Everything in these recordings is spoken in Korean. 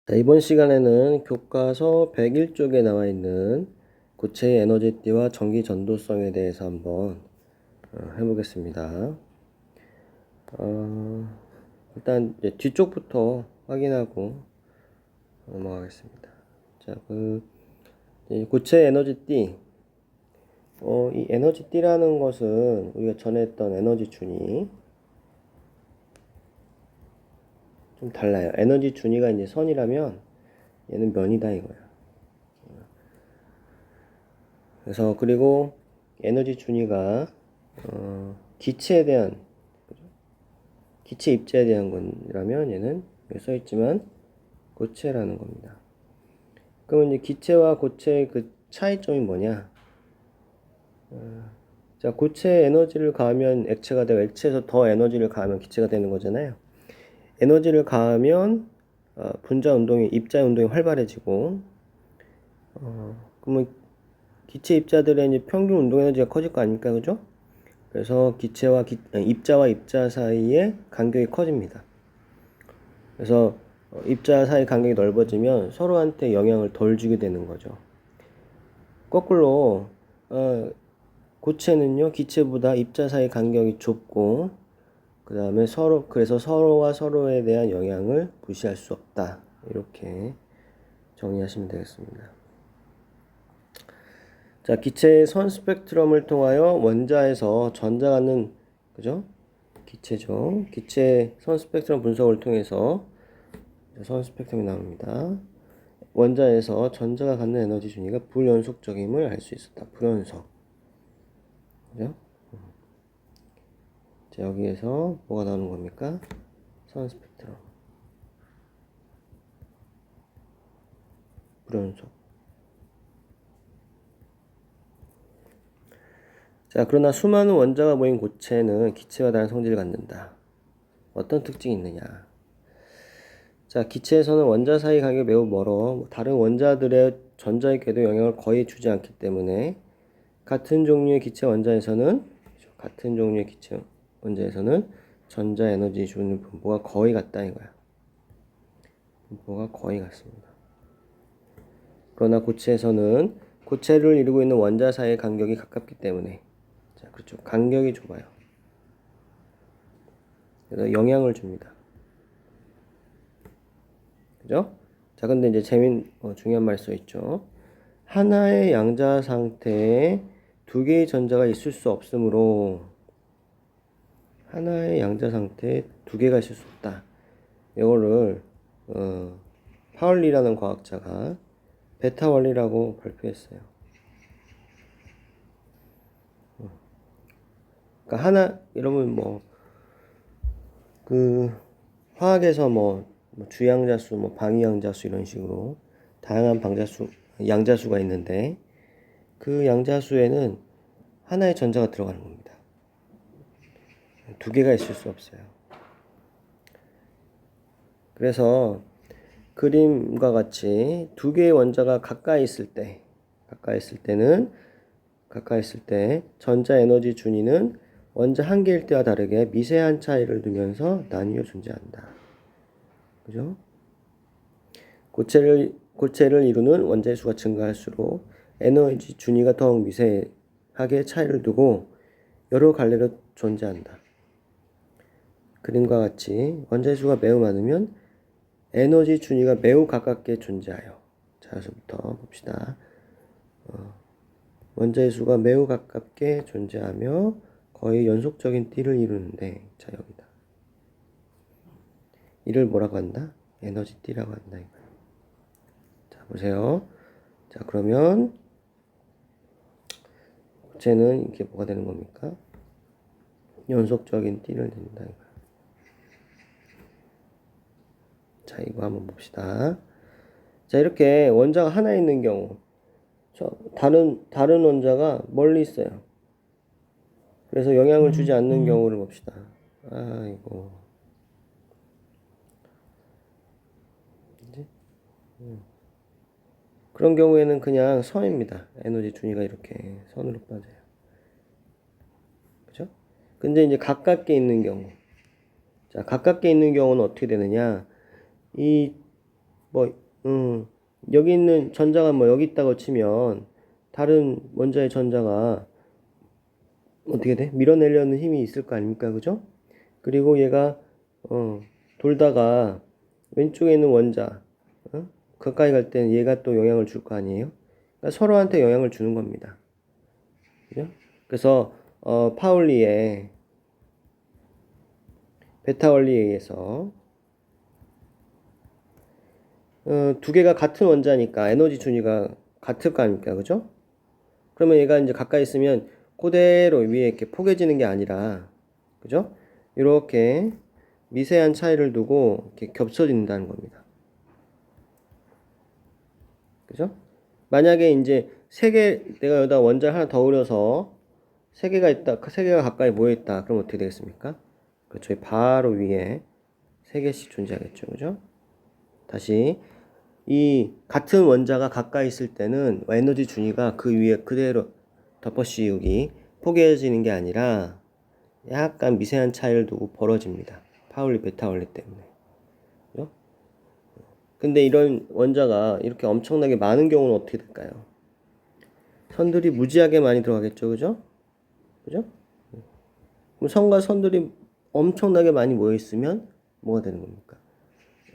자, 이번 시간에는 교과서 101쪽에 나와 있는 고체의 에너지띠와 전기 전도성에 대해서 한번 해보겠습니다. 일단 이제 뒤쪽부터 확인하고 넘어가겠습니다. 자, 고체 에너지띠. 이 에너지띠라는 것은 우리가 전에 했던 에너지 준위 좀 달라요. 에너지 준위가 이제 선이라면 얘는 면이다 이거야. 그래서 그리고 에너지 준위가 기체에 대한 기체 입자에 대한 거라면 얘는 여기 써 있지만 고체라는 겁니다. 그러면 이제 기체와 고체의 그 차이점이 뭐냐? 자, 고체에 에너지를 가하면 액체가 되고 액체에서 더 에너지를 가하면 기체가 되는 거잖아요. 에너지를 가하면 분자 운동이 입자 운동이 활발해지고 그러면 기체 입자들의 이제 평균 운동 에너지가 커질 거 아닙니까, 그죠? 그래서 입자와 입자 사이의 간격이 커집니다. 그래서 입자 사이 간격이 넓어지면 서로한테 영향을 덜 주게 되는 거죠. 거꾸로 고체는요, 기체보다 입자 사이 간격이 좁고 그 다음에 그래서 서로와 서로에 대한 영향을 무시할 수 없다, 이렇게 정리하시면 되겠습니다. 자, 기체의 선 스펙트럼을 통하여 원자에서 전자 갖는, 그죠? 기체죠. 기체 선 스펙트럼 분석을 통해서 선 스펙트럼이 나옵니다. 원자에서 전자가 갖는 에너지 준위가 불연속적임을 알 수 있었다. 불연속. 그죠? 자, 여기에서 뭐가 나오는 겁니까? 선 스펙트럼. 불연속. 자, 그러나 수많은 원자가 모인 고체는 기체와 다른 성질을 갖는다. 어떤 특징이 있느냐? 자, 기체에서는 원자 사이 간격이 매우 멀어 다른 원자들의 전자의 궤도 영향을 거의 주지 않기 때문에 같은 종류의 기체 원자에서는 전자 에너지 주는 분포가 거의 같다 이거야. 분포가 거의 같습니다. 그러나 고체를 이루고 있는 원자 사이의 간격이 가깝기 때문에, 자, 그렇죠. 간격이 좁아요. 그래서 영향을 줍니다. 그죠? 자, 근데 이제 중요한 말 써 있죠. 하나의 양자 상태에 두 개의 전자가 있을 수 없으므로 하나의 양자 상태에 두 개가 있을 수 없다. 이거를 파울리라는 과학자가 베타 원리라고 발표했어요. 그러니까 여러분 화학에서 주양자수, 방위양자수 이런 식으로 다양한 양자수가 있는데 그 양자수에는 하나의 전자가 들어가는 겁니다. 두 개가 있을 수 없어요. 그래서 그림과 같이 두 개의 원자가 가까이 있을 때 전자 에너지 준위는 원자 한 개일 때와 다르게 미세한 차이를 두면서 나뉘어 존재한다. 그죠? 고체를 이루는 원자의 수가 증가할수록 에너지 준위가 더욱 미세하게 차이를 두고 여러 갈래로 존재한다. 그림과 같이 원자의 수가 매우 많으면 에너지 준위가 매우 가깝게 존재하여, 자, 여기서부터 봅시다. 원자의 수가 매우 가깝게 존재하며 거의 연속적인 띠를 이루는데, 자, 여기다. 이를 뭐라고 한다? 에너지 띠라고 한다 이거예요. 자, 보세요. 자, 그러면 고체는 이게 뭐가 되는 겁니까? 연속적인 띠를 낸다 이거예요. 자, 이거 한번 봅시다. 자, 이렇게 원자가 하나 있는 경우, 다른 원자가 멀리 있어요. 그래서 영향을 주지 않는 경우를 봅시다. 아이고. 그런 경우에는 그냥 선입니다. 에너지 준위가 이렇게 선으로 빠져요. 그죠? 근데 이제 가깝게 있는 경우. 자, 가깝게 있는 경우는 어떻게 되느냐? 뭐, 여기 있는 전자가 뭐 여기 있다고 치면 다른 원자의 전자가 어떻게 돼? 밀어내려는 힘이 있을 거 아닙니까? 그죠? 그리고 얘가 돌다가 왼쪽에 있는 원자 가까이 갈 때는 얘가 또 영향을 줄 거 아니에요? 그러니까 서로한테 영향을 주는 겁니다. 그죠? 그래서 파울리의 베타 원리에 의해서 두 개가 같은 원자니까 에너지 준위가 같을 거 아닙니까? 그죠? 그러면 얘가 이제 가까이 있으면 그대로 위에 이렇게 포개지는 게 아니라, 그죠? 이렇게 미세한 차이를 두고 이렇게 겹쳐진다는 겁니다. 그죠? 만약에 이제 내가 여기다 원자를 하나 더 그려서 세 개가 있다, 세 개가 가까이 모여 있다. 그럼 어떻게 되겠습니까? 그렇죠. 바로 위에 세 개씩 존재하겠죠. 그죠? 다시 이 같은 원자가 가까이 있을 때는 에너지 준위가 그 위에 그대로 덮어씌우기 포개어지는 게 아니라 약간 미세한 차이를 두고 벌어집니다. 파울리 베타 원리 때문에. 그죠? 근데 이런 원자가 이렇게 엄청나게 많은 경우는 어떻게 될까요? 선들이 무지하게 많이 들어가겠죠. 그죠? 그죠? 그럼 선과 선들이 엄청나게 많이 모여 있으면 뭐가 되는 겁니까?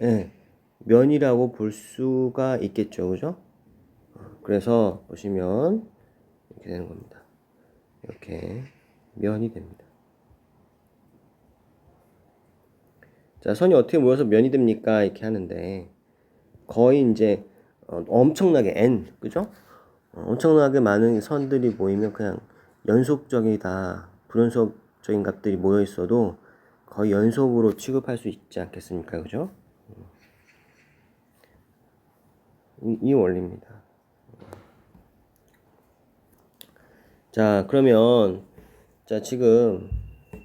예. 면이라고 볼 수가 있겠죠. 그죠? 그래서 보시면 이렇게 되는 겁니다. 이렇게 면이 됩니다. 자, 선이 어떻게 모여서 면이 됩니까? 이렇게 하는데 거의 이제 엄청나게 그죠? 엄청나게 많은 선들이 모이면 그냥 연속적이다, 불연속적인 값들이 모여 있어도 거의 연속으로 취급할 수 있지 않겠습니까? 그죠? 이 원리입니다. 자, 그러면 자, 지금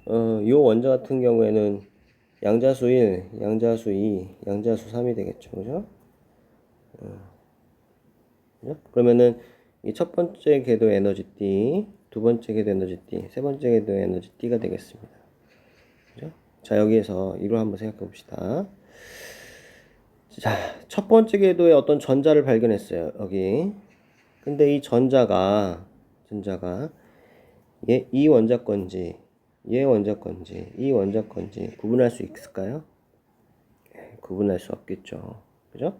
요 원자 같은 경우에는 양자수 1, 양자수 2, 양자수 3이 되겠죠. 그죠? 그죠? 그러면은 이 첫 번째 궤도 에너지 D, 두 번째 궤도 에너지 D, 세 번째 궤도 에너지 D가 되겠습니다. 그죠? 자, 여기에서 이로 한번 생각해 봅시다. 자, 첫 번째 궤도에 어떤 전자를 발견했어요. 여기. 근데 이 전자가 이 원자 건지 얘 원자 건지 이 원자 건지 구분할 수 있을까요? 구분할 수 없겠죠. 그죠?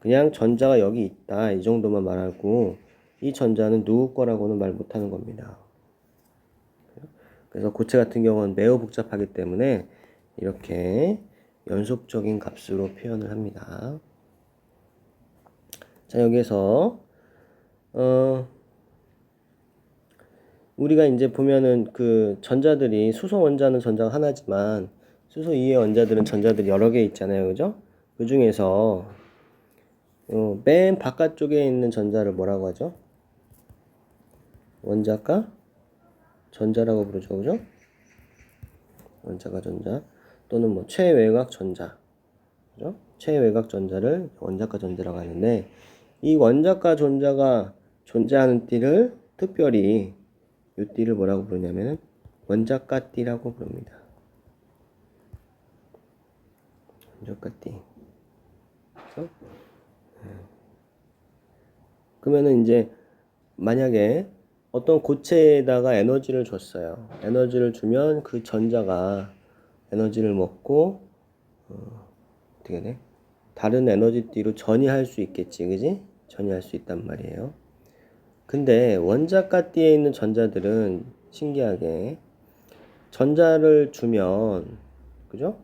그냥 전자가 여기 있다 이 정도만 말하고 이 전자는 누구 거라고는 말 못하는 겁니다. 그래서 고체 같은 경우는 매우 복잡하기 때문에 이렇게 연속적인 값으로 표현을 합니다. 자, 여기에서 우리가 이제 보면은 그 전자들이 수소 원자는 전자가 하나지만 수소 이외의 원자들은 전자들이 여러 개 있잖아요. 그죠? 그 중에서 맨 바깥쪽에 있는 전자를 뭐라고 하죠? 원자가 전자라고 부르죠. 그죠? 원자가 전자 또는 뭐 최외곽 전자. 그죠? 최외곽 전자를 원자가 전자라고 하는데 이 원자가 전자가 존재하는 띠를 특별히 이 띠를 뭐라고 부르냐면은 원자가 띠라고 부릅니다. 원자가 띠. 그래서 그러면은 이제 만약에 어떤 고체에다가 에너지를 줬어요. 에너지를 주면 그 전자가 에너지를 먹고 어떻게 돼? 다른 에너지띠로 전이할 수 있겠지, 그지? 전이할 수 있단 말이에요. 근데 원자가띠에 있는 전자들은 신기하게 전자를 주면, 그죠?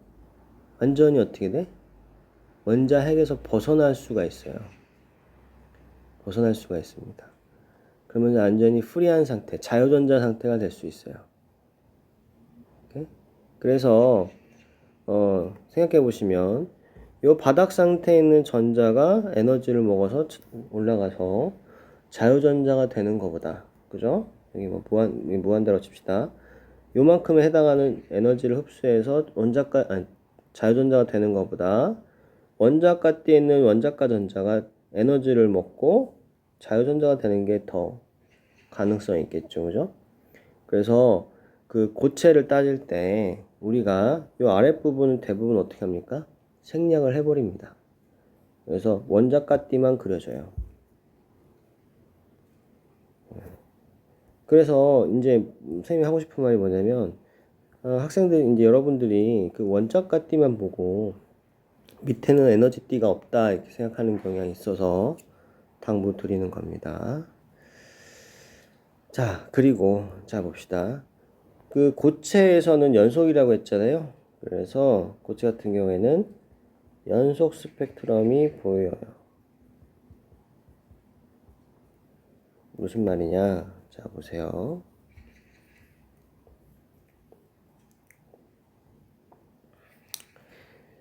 완전히 어떻게 돼? 원자 핵에서 벗어날 수가 있어요. 벗어날 수가 있습니다. 그러면 완전히 프리한 상태, 자유전자 상태가 될 수 있어요. 오케이? 그래서 생각해 보시면 이 바닥 상태에 있는 전자가 에너지를 먹어서 올라가서 자유전자가 되는 것보다, 그죠? 여기 뭐 무한대로 칩시다. 요만큼에 해당하는 에너지를 흡수해서 자유전자가 되는 것보다 원자가띠에 있는 원자가 전자가 에너지를 먹고 자유전자가 되는 게 더 가능성이 있겠죠. 그죠? 그래서 그 고체를 따질 때 우리가 이 아랫부분은 대부분 어떻게 합니까? 생략을 해버립니다. 그래서 원자가 띠만 그려져요. 그래서 이제 선생님이 하고 싶은 말이 뭐냐면 학생들 이제 여러분들이 그 원자가 띠만 보고 밑에는 에너지 띠가 없다 이렇게 생각하는 경향이 있어서 당부 드리는 겁니다. 자, 그리고 자 봅시다. 그 고체에서는 연속이라고 했잖아요. 그래서 고체 같은 경우에는 연속 스펙트럼이 보여요. 무슨 말이냐? 자, 보세요.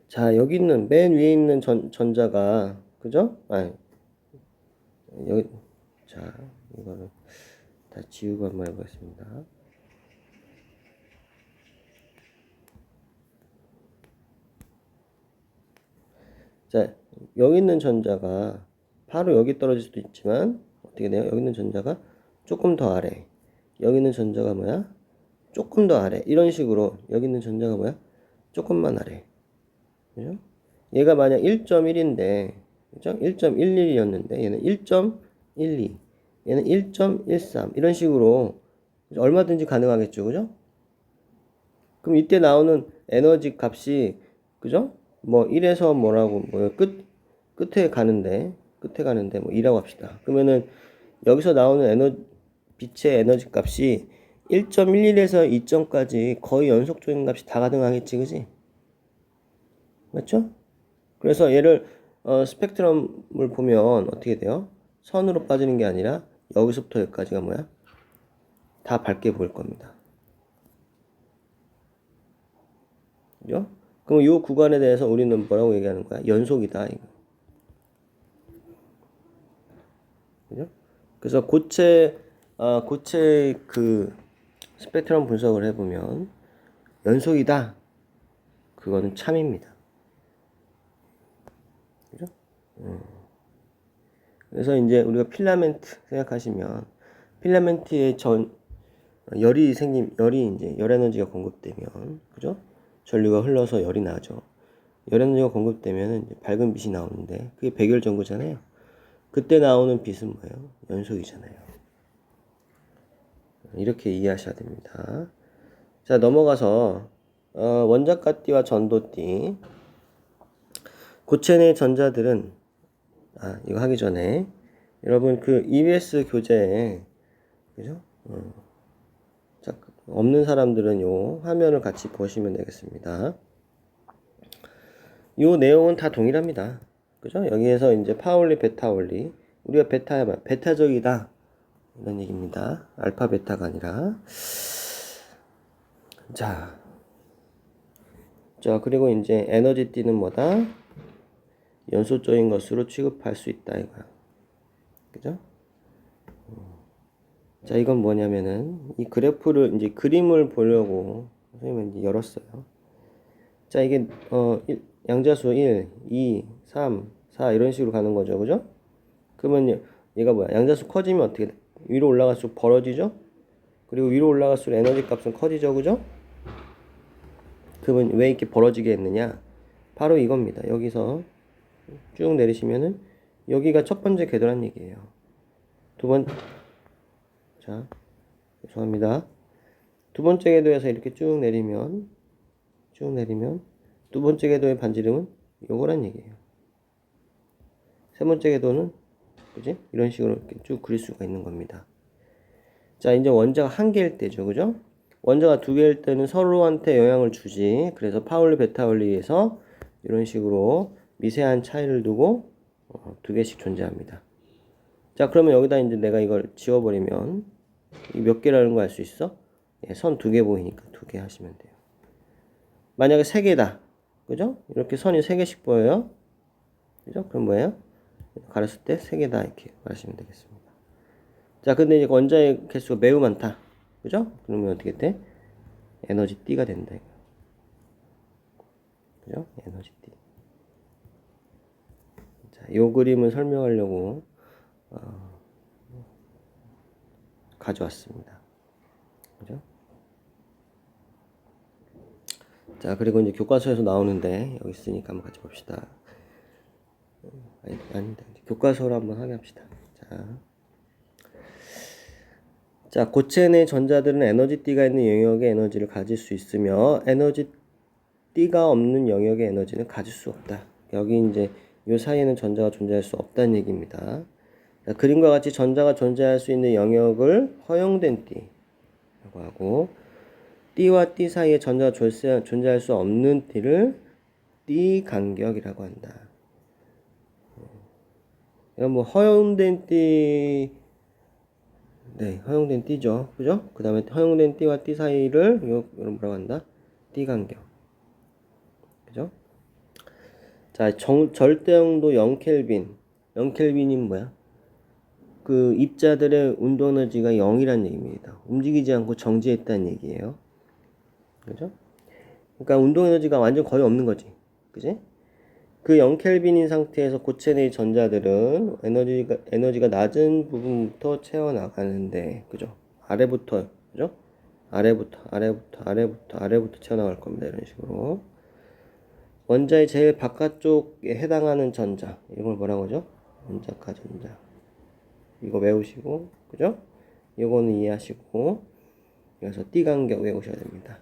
자, 여기 있는 맨 위에 있는 전자가 그죠? 아니, 여기 자, 이거를 다 지우고 한번 해보겠습니다. 자, 여기 있는 전자가 바로 여기 떨어질 수도 있지만 어떻게 돼요? 여기 있는 전자가 조금 더 아래, 여기 있는 전자가 뭐야? 조금 더 아래. 이런 식으로 여기 있는 전자가 뭐야? 조금만 아래. 그죠? 얘가 만약 1.1인데 그죠? 1.11이었는데 얘는 1.12, 얘는 1.13 이런 식으로 얼마든지 가능하겠죠. 그죠? 그럼 이때 나오는 에너지 값이 그죠? 뭐 1에서 뭐라고 뭐 끝에 가는데 뭐 2라고 합시다. 그러면은 여기서 나오는 빛의 에너지 값이 1.11에서 2점까지 거의 연속적인 값이 다 가능하겠지, 그지? 맞죠? 그래서 얘를 스펙트럼을 보면 어떻게 돼요? 선으로 빠지는 게 아니라 여기서부터 여기까지가 뭐야? 다 밝게 보일 겁니다. 그죠? 그럼 이 구간에 대해서 우리는 뭐라고 얘기하는 거야? 연속이다. 이거. 그죠? 그래서 고체 그 스펙트럼 분석을 해보면 연속이다. 그거는 참입니다. 그죠? 그래서 이제 우리가 필라멘트 생각하시면 필라멘트에 열이 이제 열 에너지가 공급되면 그죠? 전류가 흘러서 열이 나죠. 열 에너지가 공급되면 이제 밝은 빛이 나오는데 그게 백열 전구잖아요. 그때 나오는 빛은 뭐예요? 연속이잖아요. 이렇게 이해하셔야 됩니다. 자, 넘어가서 원자가띠와 전도띠. 고체 내 전자들은 이거 하기 전에 여러분 그 EBS 교재에 그죠? 자, 없는 사람들은 요 화면을 같이 보시면 되겠습니다. 요 내용은 다 동일합니다. 그죠? 여기에서 이제 파울리, 베타 원리. 우리가 베타적이다. 이런 얘기입니다. 알파, 베타가 아니라. 자, 그리고 이제 에너지띠는 뭐다? 연소적인 것으로 취급할 수 있다 이거야. 그죠? 자, 이건 뭐냐면은 이 그래프를 이제 그림을 보려고 선생님은 이제 열었어요. 자, 이게 양자수 1, 2, 3, 4 이런 식으로 가는 거죠. 그죠? 그러면 얘가 뭐야? 양자수 커지면 어떻게 돼? 위로 올라갈수록 벌어지죠? 그리고 위로 올라갈수록 에너지 값은 커지죠. 그죠? 그러면 왜 이렇게 벌어지게 했느냐? 바로 이겁니다. 여기서 쭉 내리시면은 여기가 첫 번째 궤도란 얘기예요. 자, 죄송합니다. 두 번째 궤도에서 이렇게 쭉 내리면 두 번째 궤도의 반지름은 요거란 얘기예요. 세 번째 궤도는 그지? 이런 식으로 이렇게 쭉 그릴 수가 있는 겁니다. 자, 이제 원자가 한 개일 때죠. 그죠? 원자가 두 개일 때는 서로한테 영향을 주지. 그래서 파울리, 베타 원리에서 이런 식으로 미세한 차이를 두고 두 개씩 존재합니다. 자, 그러면 여기다 이제 내가 이걸 지워버리면 몇 개라는 거 알 수 있어? 예, 선 두 개 보이니까 두 개 하시면 돼요. 만약에 세 개다. 그죠? 이렇게 선이 세 개씩 보여요. 그죠? 그럼 뭐예요? 가렸을 때 세 개다 이렇게 말하시면 되겠습니다. 자, 근데 이제 원자의 개수가 매우 많다. 그죠? 그러면 어떻게 돼? 에너지 D가 된다. 그죠? 에너지 D. 자, 요 그림을 설명하려고 가져왔습니다. 그죠? 자, 그리고 이제 교과서에서 나오는데 여기 있으니까 한번 같이 봅시다. 아니다. 교과서로 한번 확인합시다. 자, 고체 내 전자들은 에너지띠가 있는 영역의 에너지를 가질 수 있으며 에너지띠가 없는 영역의 에너지는 가질 수 없다. 여기 이제 이 사이에는 전자가 존재할 수 없다는 얘기입니다. 자, 그림과 같이 전자가 존재할 수 있는 영역을 허용된 띠라고 하고, 띠와 띠 사이에 전자가 존재할 수 없는 띠를 띠 간격이라고 한다. 뭐 허용된 띠, 네, 허용된 띠죠, 그죠? 그 다음에 허용된 띠와 띠 사이를 이걸 뭐라고 한다? 띠 간격, 그죠? 자, 절대온도 0켈빈. 0켈빈이 뭐야? 그 입자들의 운동 에너지가 0이란 얘기입니다. 움직이지 않고 정지했다는 얘기예요. 그죠? 그러니까 운동 에너지가 완전 거의 없는 거지. 그지? 그 0켈빈인 상태에서 고체 내의 전자들은 에너지가 낮은 부분부터 채워나가는데, 그죠? 아래부터, 그죠? 아래부터 채워나갈 겁니다. 이런 식으로. 원자의 제일 바깥쪽에 해당하는 전자. 이걸 뭐라고 하죠? 원자가 전자. 이거 외우시고, 그죠? 이거는 이해하시고, 그래서 띠 간격 외우셔야 됩니다.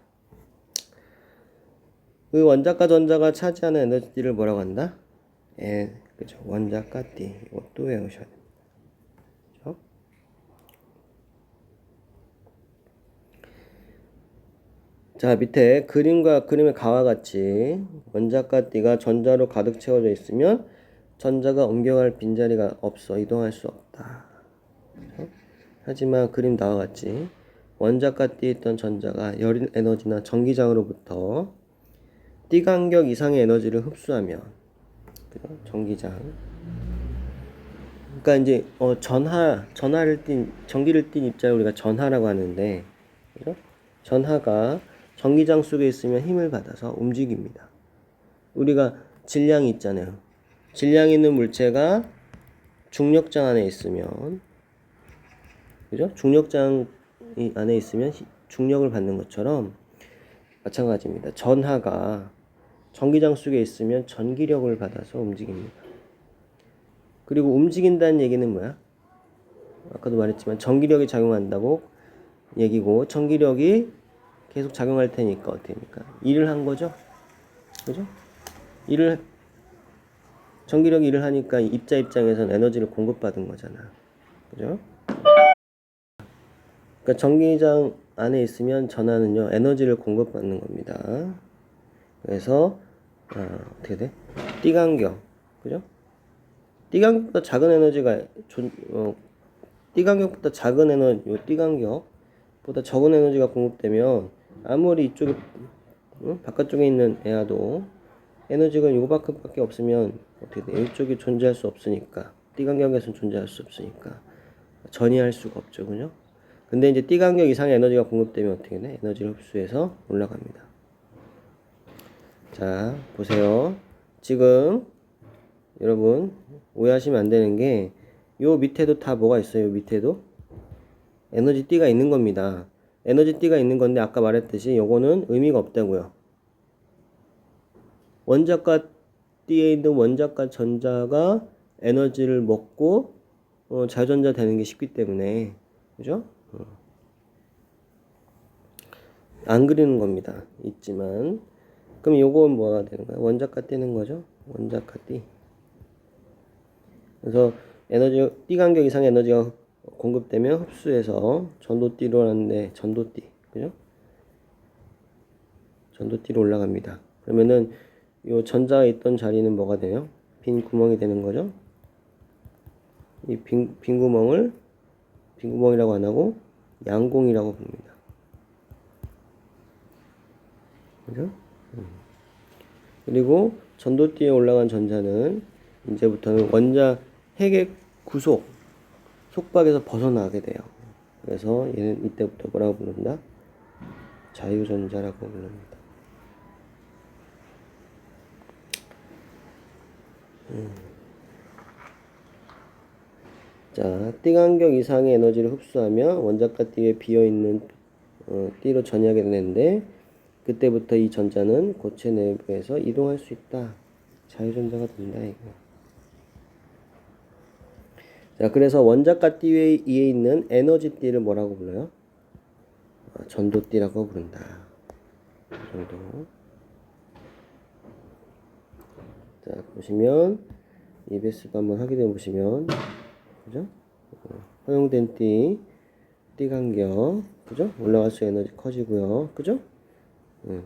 그 원자과 전자가 차지하는 에너지를 뭐라고 한다? 그죠? 원자과 띠. 이것도 외우셔야 됩니다. 그죠? 자, 밑에 그림의 가와 같이 원자과 띠가 전자로 가득 채워져 있으면 전자가 옮겨갈 빈자리가 없어. 이동할 수 없다. 그죠? 하지만 그림 나와 같이 원자과 띠에 있던 전자가 열 에너지나 전기장으로부터 띠 간격 이상의 에너지를 흡수하면, 그죠? 전기장. 그러니까 이제 전기를 띤 입자를 우리가 전하라고 하는데, 그죠? 전하가 전기장 속에 있으면 힘을 받아서 움직입니다. 우리가 질량이 있잖아요. 질량 있는 물체가 중력장 안에 있으면, 그죠? 중력장 안에 있으면 중력을 받는 것처럼 마찬가지입니다. 전하가 전기장 속에 있으면 전기력을 받아서 움직입니다. 그리고 움직인다는 얘기는 뭐야? 아까도 말했지만 전기력이 작용한다고 얘기고, 전기력이 계속 작용할 테니까 어떻게 됩니까? 일을 한 거죠? 그죠? 전기력이 일을 하니까 입자 입장에서는 에너지를 공급받은 거잖아. 그죠? 그러니까 전기장 안에 있으면 전하는요, 에너지를 공급받는 겁니다. 그래서 어떻게 돼? 띠간격, 그죠? 띠간격보다 작은 에너지가 띠간격보다 작은 에너지, 띠간격보다 적은 에너지가 공급되면 아무리 이쪽에 바깥쪽에 있는 애야도 에너지가 요거밖에 없으면 어떻게 돼? 이쪽에 존재할 수 없으니까, 띠간격에서는 존재할 수 없으니까 전이할 수가 없죠, 그죠? 근데 이제 띠간격 이상의 에너지가 공급되면 어떻게 돼? 에너지를 흡수해서 올라갑니다. 자, 보세요. 지금 여러분 오해하시면 안 되는 게, 요 밑에도 다 뭐가 있어요? 요 밑에도 에너지 띠가 있는 겁니다. 에너지 띠가 있는 건데 아까 말했듯이 요거는 의미가 없다고요. 원자과 띠에 있는 원자과 전자가 에너지를 먹고 자유전자 되는 게 쉽기 때문에, 그죠? 안 그리는 겁니다. 있지만. 그럼 요건 뭐가 되는 거야? 원자과 띠는 거죠? 원자과 띠. 그래서 띠 간격 이상의 에너지가 공급되면 흡수해서 전도띠로 하는데, 전도띠, 그죠? 전도띠로 올라갑니다. 그러면은 요 전자가 있던 자리는 뭐가 돼요? 빈 구멍이 되는 거죠? 이 빈 구멍이라고 안 하고 양공이라고 부릅니다. 그죠? 그리고 전도띠에 올라간 전자는 이제부터는 원자 핵의 속박에서 벗어나게 돼요. 그래서 얘는 이때부터 뭐라고 부른다? 자유전자라고 부릅니다. 자, 띠간격 이상의 에너지를 흡수하면 원자과 띠에 비어있는 띠로 전이하게 되는데, 그때부터 이 전자는 고체 내부에서 이동할 수 있다. 자유전자가 된다, 이거. 자, 그래서 원자가 띠 위에 있는 에너지 띠를 뭐라고 불러요? 전도띠라고 부른다. 전도. 자, 보시면 EBS도 한번 확인해 보시면, 그죠? 허용된 띠 간격, 그죠? 올라갈수록 에너지 커지고요, 그죠?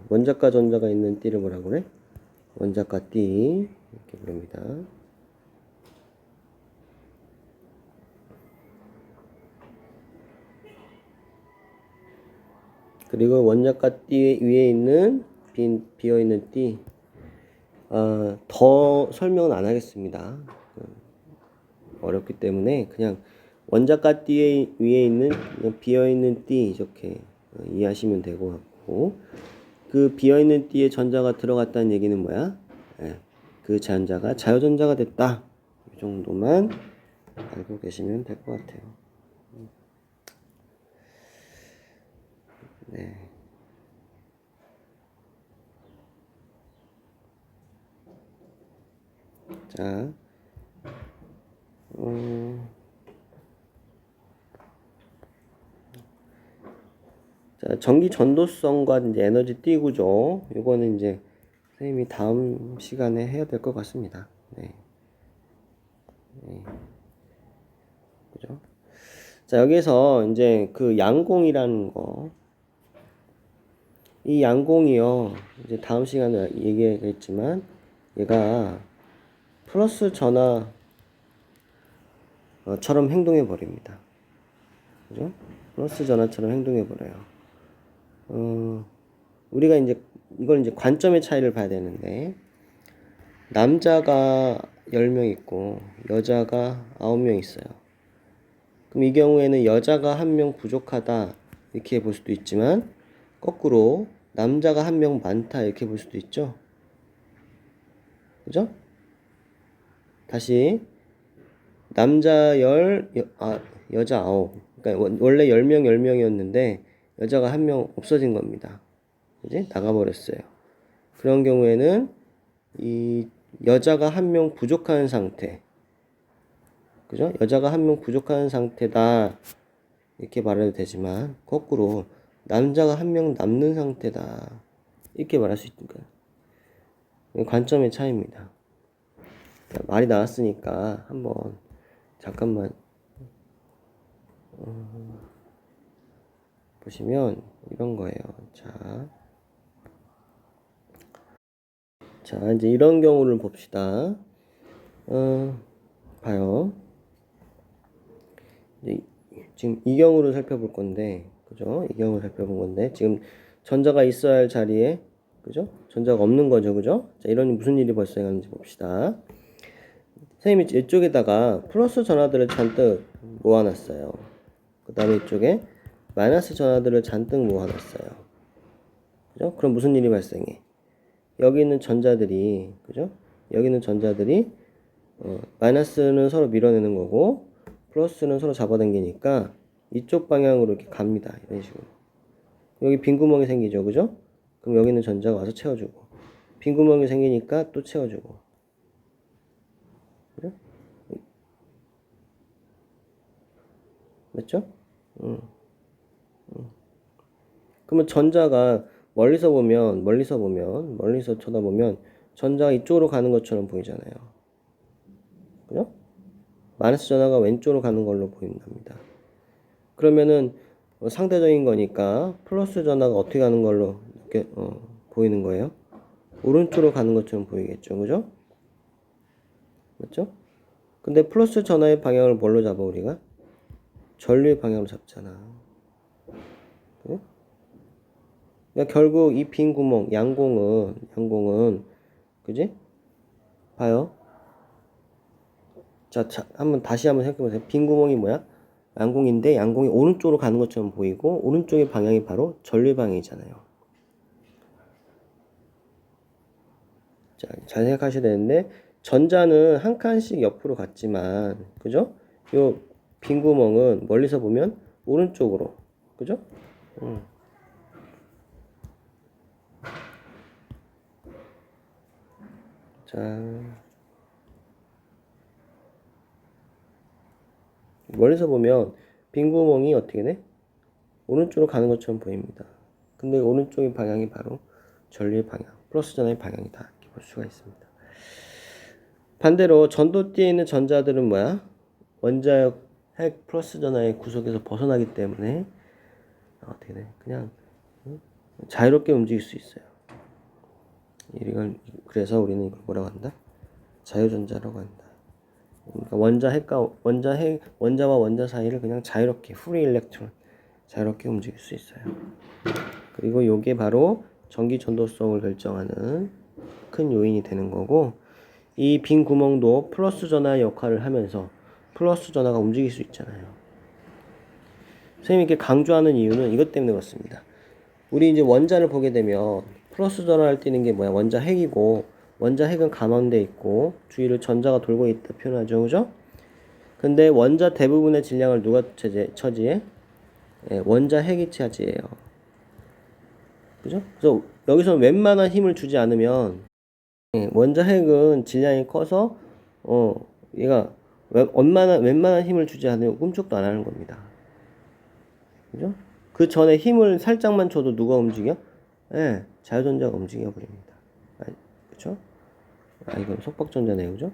원자과 전자가 있는 띠를 뭐라고 그래? 원자과 띠 이렇게 부릅니다. 그리고 원자과 띠 위에 있는 비어있는 띠, 더 설명은 안 하겠습니다. 어렵기 때문에 그냥 원자과 띠 위에 있는 비어있는 띠 이렇게 이해하시면 되고 같고, 그 비어있는 띠에 전자가 들어갔다는 얘기는 뭐야? 그 전자가 자유전자가 됐다. 이 정도만 알고 계시면 될 것 같아요. 네. 자, 자, 전기 전도성과 이제 에너지 띠 구조, 이거는 이제 선생님이 다음 시간에 해야 될 것 같습니다. 네. 네. 그죠? 자, 여기서 이제 그 양공이라는 거, 이 양공이요, 이제 다음 시간에 얘기하겠지만, 얘가 플러스 전화처럼 행동해 버립니다. 그죠? 플러스 전화처럼 행동해 버려요. 우리가 이제 이걸 이제 관점의 차이를 봐야 되는데, 남자가 10명 있고 여자가 9명 있어요. 그럼 이 경우에는 여자가 1명 부족하다 이렇게 볼 수도 있지만, 거꾸로 남자가 1명 많다 이렇게 볼 수도 있죠. 그죠? 다시 남자 10, 여자 9. 그러니까 원래 10명 10명이었는데 여자가 1명 없어진 겁니다. 이제 나가버렸어요. 그런 경우에는 이 여자가 1명 부족한 상태, 그죠? 여자가 1명 부족한 상태다 이렇게 말해도 되지만, 거꾸로 남자가 1명 남는 상태다 이렇게 말할 수 있으니까 관점의 차이입니다. 자, 말이 나왔으니까 한번 잠깐만 보시면 이런 거예요. 자, 이제 이런 경우를 봅시다. 봐요. 이제 지금 이 경우를 살펴볼 건데, 그죠? 이 경우를 살펴본 건데, 지금 전자가 있어야 할 자리에, 그죠? 전자가 없는 거죠, 그죠? 자, 이런 무슨 일이 벌써 일어나는지 봅시다. 선생님이 이쪽에다가 플러스 전하들을 잔뜩 모아놨어요. 그 다음에 이쪽에 마이너스 전하들을 잔뜩 모아놨어요. 그죠? 그럼 무슨 일이 발생해? 여기 있는 전자들이, 그죠? 여기 있는 전자들이 마이너스는 서로 밀어내는 거고 플러스는 서로 잡아당기니까 이쪽 방향으로 이렇게 갑니다. 이런 식으로. 여기 빈 구멍이 생기죠, 그죠? 그럼 여기 있는 전자가 와서 채워주고, 빈 구멍이 생기니까 또 채워주고, 그죠? 맞죠? 그러면 전자가 멀리서 쳐다보면 전자가 이쪽으로 가는 것처럼 보이잖아요. 그죠? 마이너스 전화가 왼쪽으로 가는 걸로 보인답니다. 그러면은 상대적인 거니까 플러스 전화가 어떻게 가는 걸로 이렇게 보이는 거예요? 오른쪽으로 가는 것처럼 보이겠죠, 그죠? 맞죠? 근데 플러스 전화의 방향을 뭘로 잡아 우리가? 전류의 방향으로 잡잖아. 그래? 그러니까 결국 이 빈 구멍, 양공은, 그지? 봐요. 자, 다시 한번 생각해보세요. 빈 구멍이 뭐야? 양공인데 양공이 오른쪽으로 가는 것처럼 보이고 오른쪽의 방향이 바로 전류 방향이잖아요. 자, 잘 생각하셔야 되는데 전자는 한 칸씩 옆으로 갔지만, 그죠? 요 빈 구멍은 멀리서 보면 오른쪽으로, 그죠? 자, 멀리서 보면 빈 구멍이 어떻게 돼? 오른쪽으로 가는 것처럼 보입니다. 근데 오른쪽의 방향이 바로 전류의 방향, 플러스 전화의 방향이다. 이렇게 볼 수가 있습니다. 반대로 전도띠에 있는 전자들은 뭐야? 원자역 핵 플러스 전화의 구속에서 벗어나기 때문에 어떻게 돼? 그냥 자유롭게 움직일 수 있어요. 이걸 그래서 우리는 이걸 뭐라고 한다? 자유전자라고 한다. 그러니까 원자와 원자 사이를 그냥 자유롭게 프리 일렉트론 자유롭게 움직일 수 있어요. 그리고 이게 바로 전기 전도성을 결정하는 큰 요인이 되는 거고, 이 빈 구멍도 플러스 전화 역할을 하면서 플러스 전화가 움직일 수 있잖아요. 선생님이 이렇게 강조하는 이유는 이것 때문에 그렇습니다. 우리 이제 원자를 보게 되면 플러스 전화를 띄는 게 뭐야? 원자 핵이고, 원자 핵은 가만돼 있고 주위를 전자가 돌고 있다 표현하죠, 그죠? 근데 원자 대부분의 질량을 누가 차지해? 예, 원자 핵이 차지해요. 그죠? 그래서 여기서는 웬만한 힘을 주지 않으면, 예, 원자 핵은 질량이 커서 얘가 웬만한 힘을 주지 않으면 꿈쩍도 안 하는 겁니다. 그죠? 그 전에 힘을 살짝만 줘도 누가 움직여? 예, 자유전자가 움직여 버립니다. 그죠? 이건 속박전자네요, 그죠?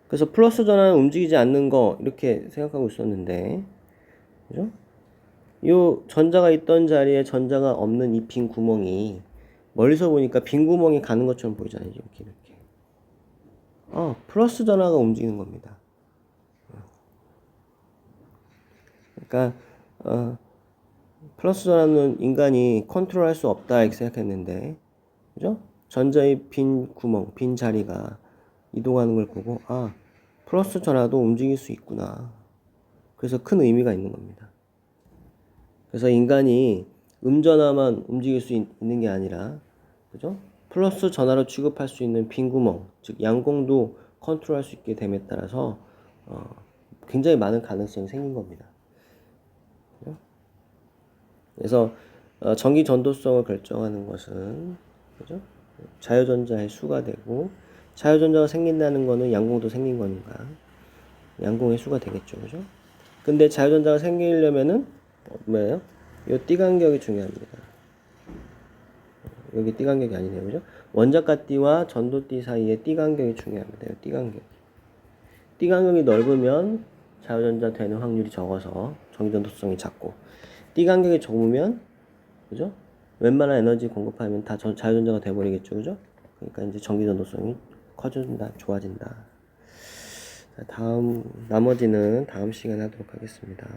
그래서 플러스 전화는 움직이지 않는 거 이렇게 생각하고 있었는데, 그죠? 요 전자가 있던 자리에 전자가 없는 이 빈 구멍이 멀리서 보니까 빈 구멍이 가는 것처럼 보이잖아요, 이렇게. 플러스 전화가 움직이는 겁니다. 그러니까 플러스 전화는 인간이 컨트롤할 수 없다 이렇게 생각했는데, 그죠? 전자의 빈 구멍, 빈 자리가 이동하는 걸 보고 플러스 전화도 움직일 수 있구나. 그래서 큰 의미가 있는 겁니다. 그래서 인간이 음전화만 움직일 수 있는 게 아니라, 그죠? 플러스 전화로 취급할 수 있는 빈 구멍, 즉 양공도 컨트롤할 수 있게 됨에 따라서 굉장히 많은 가능성이 생긴 겁니다. 그죠? 그래서 전기 전도성을 결정하는 것은, 그죠? 자유전자의 수가 되고, 자유전자가 생긴다는 거는 양공도 생긴 거니까 양공의 수가 되겠죠, 그죠? 근데 자유전자가 생기려면은 뭐예요? 이 띠간격이 중요합니다. 여기 띠간격이 아니네요, 그죠? 원자가 띠와 전도띠 사이의 띠간격이 중요합니다. 이 띠간격. 띠간격이 넓으면 자유전자 되는 확률이 적어서 전기전도성이 작고, 띠간격이 적으면, 그죠? 웬만한 에너지 공급하면 다 자유전자가 돼버리겠죠, 그죠? 그러니까 이제 전기전도성이 커진다, 좋아진다. 나머지는 다음 시간에 하도록 하겠습니다.